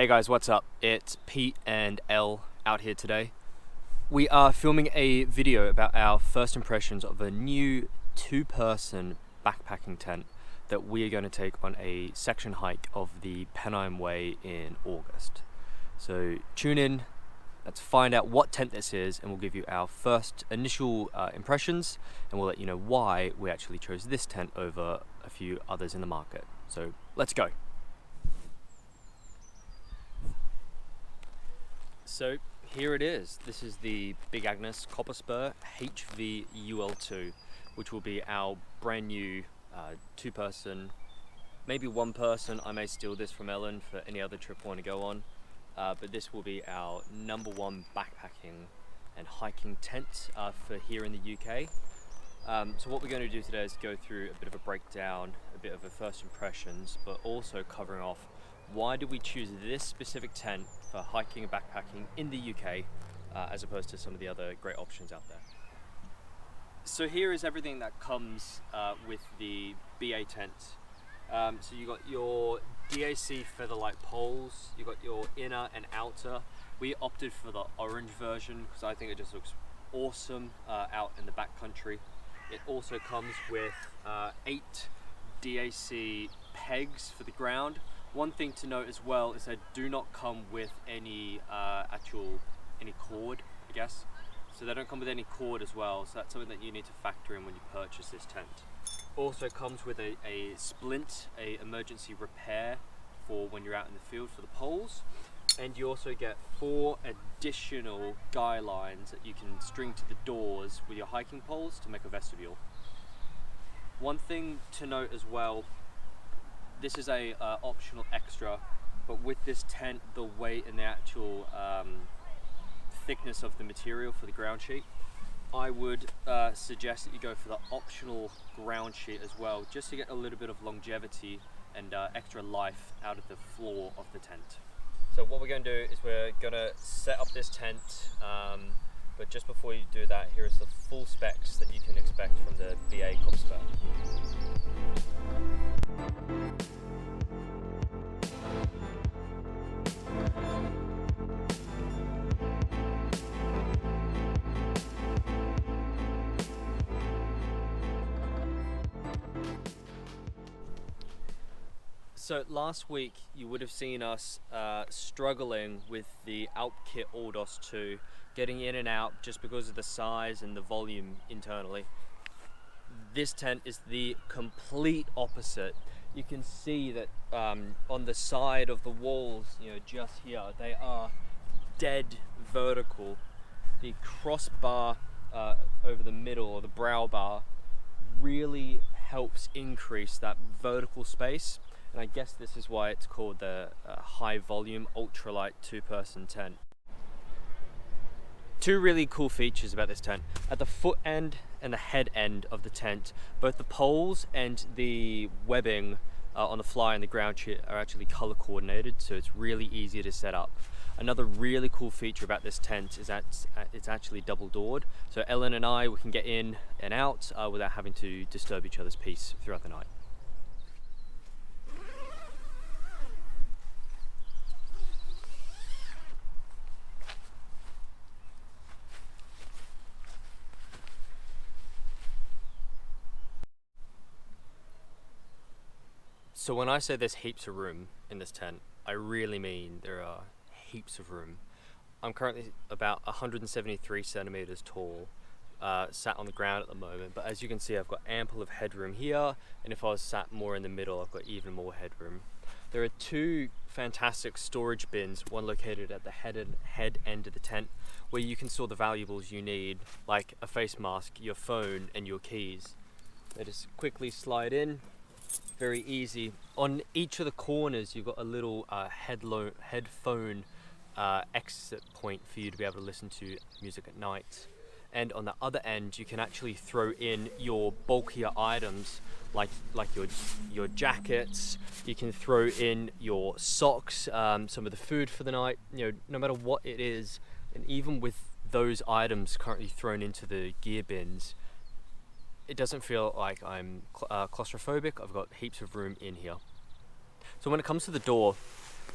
Hey guys, what's up? It's Pete and Elle out here today. We are filming a video about our first impressions of a new two-person backpacking tent that we are going to take on a section hike of the Pennine Way in August. So tune in, let's find out what tent this is, and we'll give you our first initial impressions, and we'll let you know why we actually chose this tent over a few others in the market. So let's go. So here it is. This is the Big Agnes Copper Spur HV UL2, which will be our brand new two-person, maybe one person. I may steal this from Ellen for any other trip I want to go on, but this will be our #1 backpacking and hiking tent for here in the UK. So what we're going to do today is go through a bit of a breakdown, a bit of a first impressions, but also covering off why did we choose this specific tent for hiking and backpacking in the UK as opposed to some of the other great options out there. So here is everything that comes with the BA tent. So you got your DAC featherlight poles, you got your inner and outer. We opted for the orange version because I think it just looks awesome out in the backcountry. It also comes with 8 DAC pegs for the ground. One thing to note as well is they do not come with any any cord, I guess. So they don't come with any cord as well, so that's something that you need to factor in when you purchase this tent. Also comes with a splint, a emergency repair for when you're out in the field for the poles. And you also get 4 additional guy lines that you can string to the doors with your hiking poles to make a vestibule. One thing to note as well, this is a optional extra, but with this tent, the weight and the actual thickness of the material for the ground sheet, I would suggest that you go for the optional ground sheet as well, just to get a little bit of longevity and extra life out of the floor of the tent. So what we're going to do is we're going to set up this tent, but just before you do that, here is the full specs that you can expect from the BA Copper Spur. So last week you would have seen us struggling with the Alpkit Ordos 2, getting in and out just because of the size and the volume internally. This tent is the complete opposite. You can see that on the side of the walls, just here, they are dead vertical. The crossbar over the middle, or the brow bar, really helps increase that vertical space. And I guess this is why it's called the high volume ultralight two-person tent. Two really cool features about this tent. At the foot end and the head end of the tent, both the poles and the webbing on the fly and the ground sheet are actually color coordinated, so it's really easy to set up. Another really cool feature about this tent is that it's actually double doored. So Ellen and I, we can get in and out without having to disturb each other's peace throughout the night. So when I say there's heaps of room in this tent, I really mean there are heaps of room. I'm currently about 173 centimeters tall, sat on the ground at the moment, but as you can see, I've got ample of headroom here, and if I was sat more in the middle, I've got even more headroom. There are 2 fantastic storage bins, one located at the head end of the tent, where you can store the valuables you need, like a face mask, your phone, and your keys. They just quickly slide in. Very easy. On each of the corners you've got a little headphone exit point for you to be able to listen to music at night. And on the other end you can actually throw in your bulkier items like your jackets. You can throw in your socks, some of the food for the night, no matter what it is. And even with those items currently thrown into the gear bins, it doesn't feel like I'm claustrophobic. I've got heaps of room in here. So when it comes to the door,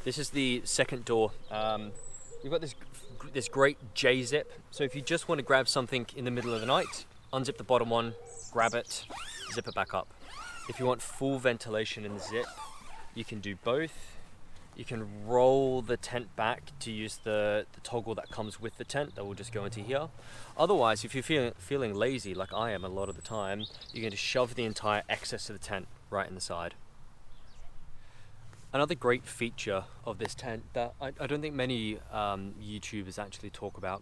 This is the second door. You've got this great J zip. So if you just want to grab something in the middle of the night, unzip the bottom one, grab it, zip it back up. If you want full ventilation in the zip, you can do both. You can roll the tent back to use the toggle that comes with the tent that will just go into here. Otherwise, if you're feeling lazy like I am a lot of the time, you're going to shove the entire excess of the tent right in the side. Another great feature of this tent that I don't think many YouTubers actually talk about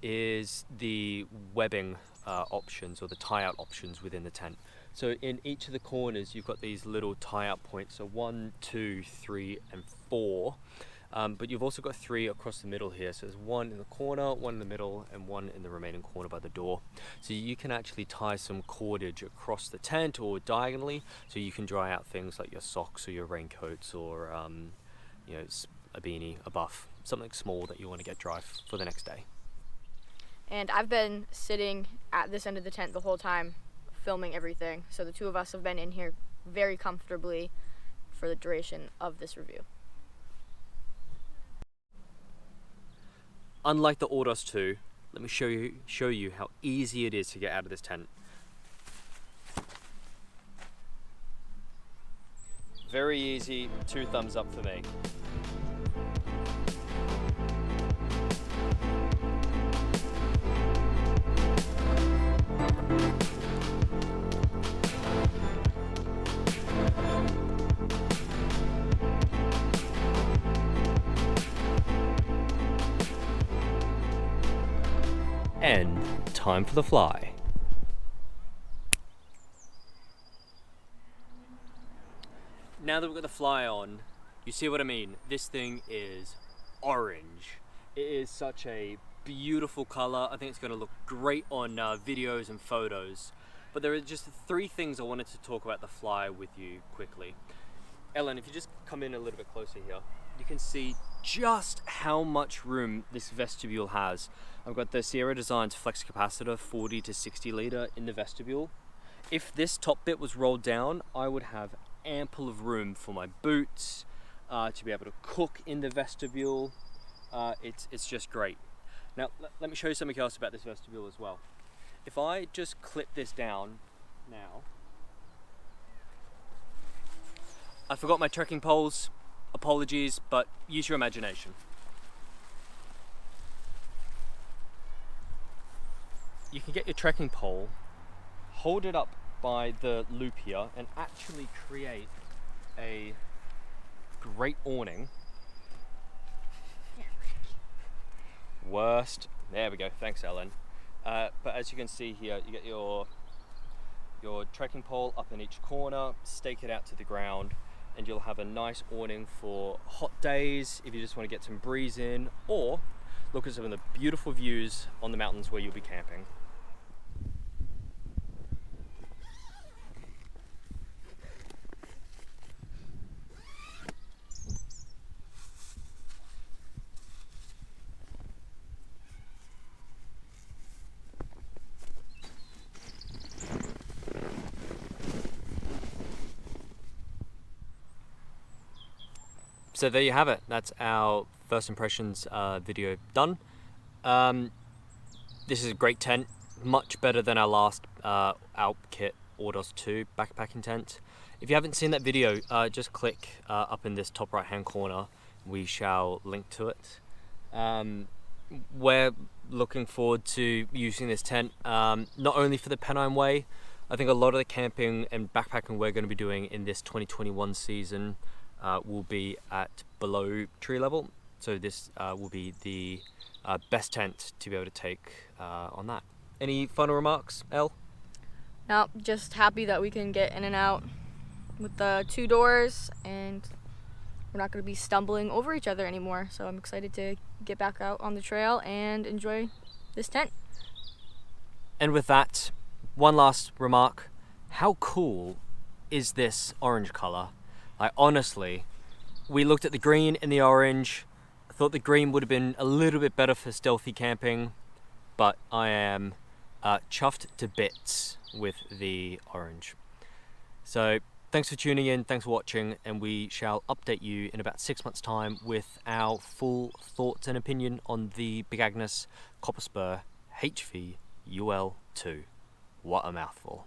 is the webbing options, or the tie-out options within the tent. So in each of the corners you've got these little tie-out points, so 1, 2, 3 and 4, but you've also got 3 across the middle here. So there's 1 in the corner, 1 in the middle and 1 in the remaining corner by the door. So you can actually tie some cordage across the tent or diagonally, so you can dry out things like your socks or your raincoats, or you know, a beanie, a buff, something small that you want to get dry for the next day. And I've been sitting at this end of the tent the whole time, filming everything. So the two of us have been in here very comfortably for the duration of this review. Unlike the UL2, let me show you how easy it is to get out of this tent. Very easy, 2 thumbs up for me. And time for the fly. Now that we've got the fly on, you see what I mean? This thing is orange. It is such a beautiful color. I think it's going to look great on videos and photos. But there are just 3 things I wanted to talk about the fly with you quickly. Ellen, if you just come in a little bit closer here, you can see just how much room this vestibule has. I've got the Sierra Designs flex capacitor, 40 to 60 litre in the vestibule. If this top bit was rolled down, I would have ample of room for my boots, to be able to cook in the vestibule. It's just great. Now let me show you something else about this vestibule as well. If I just clip this down now, I forgot my trekking poles. Apologies, but use your imagination. You can get your trekking pole, hold it up by the loop here, and actually create a great awning. Worst. There we go. Thanks, Ellen. But as you can see here, you get your trekking pole up in each corner, stake it out to the ground, and you'll have a nice awning for hot days if you just want to get some breeze in, or look at some of the beautiful views on the mountains where you'll be camping. So there you have it. That's our first impressions video done. This is a great tent, much better than our last Alp Kit UL2 backpacking tent. If you haven't seen that video, just click up in this top right hand corner. We shall link to it. We're looking forward to using this tent, not only for the Pennine Way. I think a lot of the camping and backpacking we're going to be doing in this 2021 season will be at below tree level, so this will be the best tent to be able to take on that. Any final remarks, Elle? No, just happy that we can get in and out with the 2 doors, and we're not going to be stumbling over each other anymore. So I'm excited to get back out on the trail and enjoy this tent. And with that, one last remark: how cool is this orange color? Honestly, we looked at the green and the orange. I thought the green would have been a little bit better for stealthy camping, but I am chuffed to bits with the orange. So Thanks for tuning in, thanks for watching, and we shall update you in about 6 months' time with our full thoughts and opinion on the Big Agnes Copper Spur HV UL2. What a mouthful.